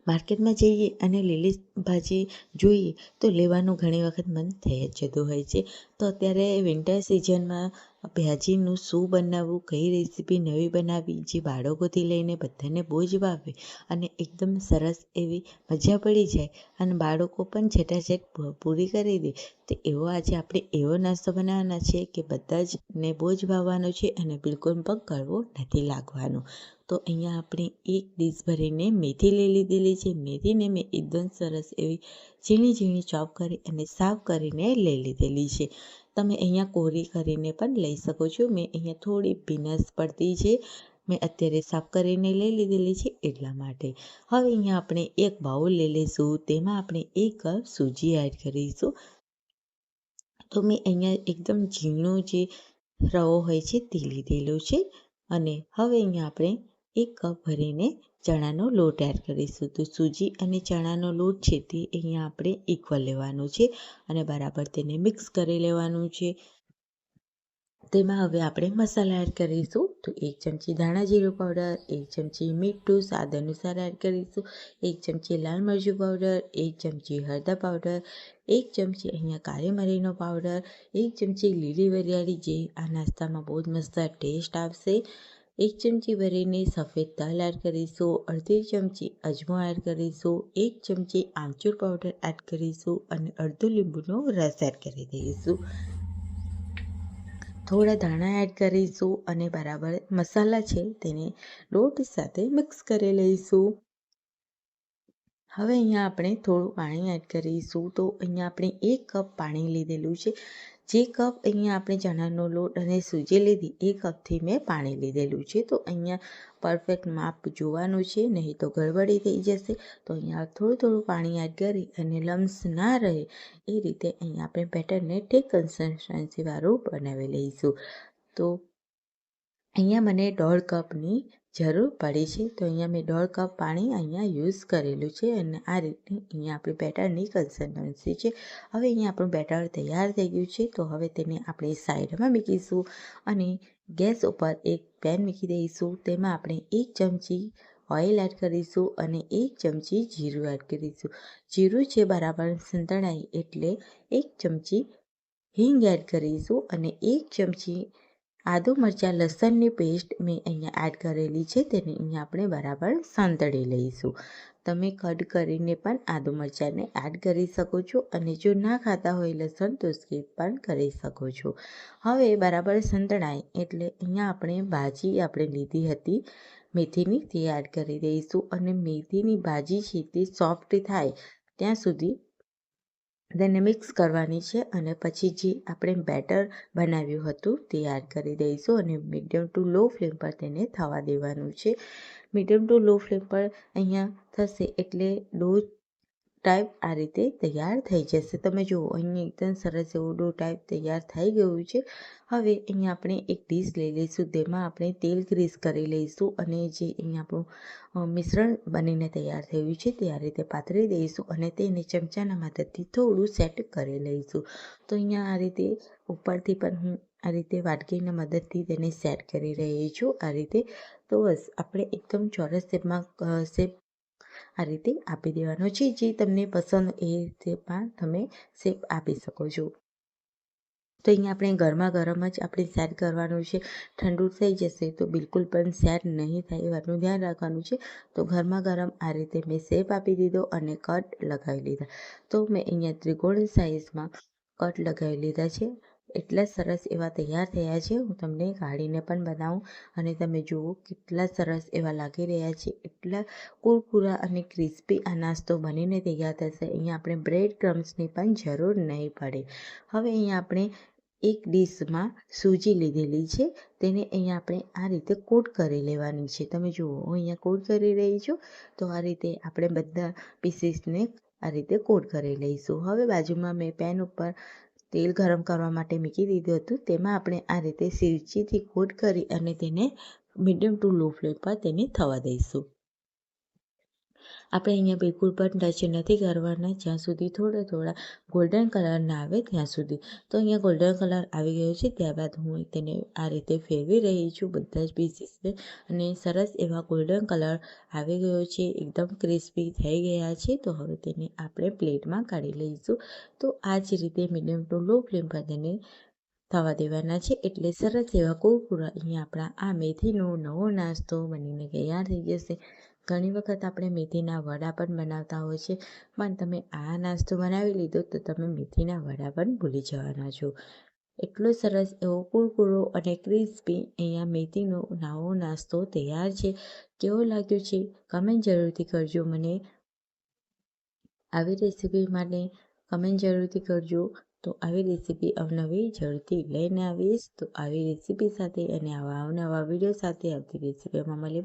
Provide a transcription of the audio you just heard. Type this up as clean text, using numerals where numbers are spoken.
માર્કેટમાં જઈએ અને લીલી ભાજી જોઈએ તો લેવાનું ઘણી વખત મન થઈ જ જતું હોય છે. તો અત્યારે વિન્ટર સિઝનમાં ભાજીનું શું બનાવવું, કઈ રેસીપી નવી બનાવવી જે બાળકોથી લઈને બધાને બહુ જ ભાવે અને એકદમ સરસ એવી મજા પડી જાય અને બાળકો પણ ઝટાઝટ પૂરી કરી દે, તો એવો આજે આપણે એવો નાસ્તો બનાવવાના છે કે બધા જ ને બહુ જ ભાવવાનો છે અને બિલકુલ પણ કડવો નથી લાગવાનો. તો અહીંયા આપણે એક ડીશ ભરીને મેથી લઈ લીધેલી છે. મેથીને મેં એકદમ સરસ એવી ઝીણી ઝીણી ચોપ કરી અને સાફ કરીને લઈ લીધેલી છે. તમે અહીંયા કોરી કરીને પણ લઈ શકો છો. મેં અહીંયા થોડી ભીનસ પડતી છે, મેં અત્યારે સાફ કરીને લઈ લીધેલી છે એટલા માટે. હવે અહીંયા આપણે એક બાઉલ લઈ લઈશું, તેમાં આપણે 1 કપ સૂજી એડ કરીશું. તો મેં અહીંયા એકદમ ઝીણો જે રવો હોય છે તે લીધેલો છે અને હવે અહીંયા આપણે 1 કપ ભરીને ચણાનો લોટ એડ કરીશું. તો સૂજી અને ચણાનો લોટ છે તે અહીંયા આપણે ઇક્વલ લેવાનો છે અને બરાબર તેને મિક્સ કરી લેવાનું છે. તેમાં હવે આપણે મસાલા એડ કરીશું. તો 1 ચમચી ધાણા જીરું પાવડર, 1 ચમચી મીઠું સ્વાદ અનુસાર એડ કરીશું, 1 ચમચી લાલ મરચું પાવડર, 1 ચમચી હળદર પાવડર, 1 ચમચી અહીંયા કાળી મરીનો પાવડર, 1 ચમચી લીલી વરિયાળી જે આ નાસ્તામાં બહુ જ મસ્ત ટેસ્ટ આવશે, 1 ચમચી ભરીને સફેદ તલ એડ કરીશું, અડધી ચમચી અજમો એડ કરીશું, 1 ચમચી આમચૂર પાવડર એડ કરીશું અને અડધો લીંબુનો રસ એડ કરી દઈશું. થોડા ધાણા એડ કરીશું અને બરાબર મસાલા છે તેને લોટ સાથે મિક્સ કરી લઈશું. હવે અહીંયા આપણે થોડું પાણી એડ કરીશું. તો અહીંયા આપણે 1 કપ પાણી લીધેલું છે. જે કપ અહીંયા આપણે ચણાનો લોટ અને સૂજી લીધી એ કપથી મેં પાણી લીધેલું છે. તો અહીંયા પરફેક્ટ માપ જોવાનું છે, નહીં તો ગડબડી થઈ જશે. તો અહીંયા થોડું પાણી એડ કરી અને લમ્સ ના રહે એ રીતે અહીંયા આપણે બેટરને ઠીક કન્સિસ્ટન્સીવાળું બનાવી લઈશું. તો અહીંયા મને 1.5 કપની જરૂર પડી છે. તો અહીંયા મેં 1.5 કપ પાણી અહીંયા યુઝ કરેલું છે અને આ રીતની અહીંયા આપણી બેટરની કન્સિસ્ટન્સી છે. હવે અહીંયા આપણું બેટર તૈયાર થઈ ગયું છે. તો હવે તેને આપણે સાઈડમાં મૂકીશું અને ગેસ ઉપર એક પેન મૂકી દઈશું. તેમાં આપણે 1 ચમચી ઓઇલ એડ કરીશું અને 1 ચમચી જીરું એડ કરીશું. જીરું છે બરાબર સંતળાય એટલે 1 ચમચી હિંગ એડ કરીશું અને 1 ચમચી આદુ મરચાં લસણની પેસ્ટ મેં અહીંયા એડ કરેલી છે, તેને અહીંયા આપણે બરાબર સાંતળી લઈશું. તમે કટ કરીને પણ આદુ મરચાંને એડ કરી શકો છો અને જો ના ખાતા હોય લસણ તો સ્કીપ પણ કરી શકો છો. હવે બરાબર સંતળાય એટલે અહીંયા આપણે ભાજી આપણે લીધી હતી મેથીની તે એડ કરી દઈશું અને મેથીની ભાજી છે તે સોફ્ટ થાય ત્યાં સુધી તેને મિક્સ કરવાની છે અને પછી જે આપણે બેટર બનાવ્યું હતું તે એડ કરી દઈશું અને મીડિયમ ટુ લો ફ્લેમ પર તેને થવા દેવાનું છે. મીડિયમ ટુ લો ફ્લેમ પર અહીંયા થશે એટલે ડો ટાઈપ આ રીતે તૈયાર થઈ જશે. તમે જુઓ અહીંયા એકદમ સરસ એવું ડો ટાઈપ તૈયાર થઈ ગયું છે. હવે અહીંયા આપણે એક ડીશ લઈ લઈશું, તેમાં આપણે તેલ ગ્રીસ કરી લઈશું અને જે અહીંયા આપણું મિશ્રણ બનીને તૈયાર થયું છે તે આ રીતે પાથરી દઈશું અને તેને ચમચાના મદદથી થોડું સેટ કરી લઈશું. તો અહીંયા આ રીતે ઉપરથી પણ હું આ રીતે વાટકીના મદદથી તેને સેટ કરી રહી છું આ રીતે. તો બસ આપણે એકદમ ચોરસ શેપ આ રીતે આપી દેવાનો છે. જે તમને પસંદ એ શેપમાં તમે શેપ આપી શકો છો. તો અહીંયા આપણે ગરમા ગરમ જ આપણે સેટ કરવાનું છે. ઠંડુ થઈ જશે તો બિલકુલ પણ સેટ નહીં થાય એવાનું ધ્યાન રાખવાનું છે. તો ગરમા ગરમ આ રીતે મેં શેપ આપી દીધો અને કટ લગાવી લીધા. તો મેં અહીંયા ત્રિકોણ સાઇઝમાં કટ લગાવી લીધા છે. એટલા સરસ એવા તૈયાર થયા છે. હું તમને કાઢીને પણ બનાવું અને તમે જુઓ કેટલા સરસ એવા લાગી રહ્યા છે. એટલા કુરકુરા અને ક્રિસ્પી આ નાસ્તો બનીને તૈયાર થશે. અહીંયા આપણે બ્રેડ ક્રમ્સની પણ જરૂર નહીં પડે. હવે અહીંયા આપણે એક ડીશમાં સૂજી લીધેલી છે, તેને અહીંયા આપણે આ રીતે કોટ કરી લેવાની છે. તમે જુઓ હું અહીંયા કોટ કરી રહી છું. તો આ રીતે આપણે બધા પીસીસને આ રીતે કોટ કરી લઈશું. હવે બાજુમાં મેં પેન ઉપર તેલ ગરમ કરવા માટે મૂકી દીધું હતું. તેમાં આપણે આ રીતે સિરચીથી કોટ કરી અને તેને મીડિયમ ટુ લો ફ્લેમ પર તેને થવા દઈશું. આપણે અહીંયા બિલકુલ પણ ટચ નથી કરવાના જ્યાં સુધી થોડા ગોલ્ડન કલર ના આવે ત્યાં સુધી. તો અહીંયા ગોલ્ડન કલર આવી ગયો છે. ત્યારબાદ હું તેને આ રીતે ફેરવી રહી છું બધા જ પીસીસને, અને સરસ એવા ગોલ્ડન કલર આવી ગયો છે. એકદમ ક્રિસ્પી થઈ ગયા છે. તો હવે તેને આપણે પ્લેટમાં કાઢી લઈશું. તો આ જ રીતે મીડિયમ ટુ લો ફ્લેમ પર તેને થવા દેવાના છે. એટલે સરસ એવા કુરકુરા અહીંયા આપણા આ મેથીનો નવો નાસ્તો બનીને તૈયાર થઈ જશે. ઘણી વખત આપણે મેથીના વડા પણ બનાવતા હોય છે, પણ તમે આ નાસ્તો બનાવી લીધો તો તમે મેથીના વડા પણ ભૂલી જવાના છો. એટલો સરસ એવો કુરકુરો અને ક્રિસ્પી અહીંયા મેથીનો નવો નાસ્તો તૈયાર છે. કેવો લાગ્યો છે કમેન્ટ જરૂરથી કરજો મને. આવી રેસીપી માટે કમેન્ટ જરૂરથી કરજો. તો આવી રેસીપી અવનવી જરૂરથી લઈને આવીશ. તો આવી રેસીપી સાથે અને આવા અવનવા વિડીયો સાથે આવતી રેસીપીમાં મળીએ.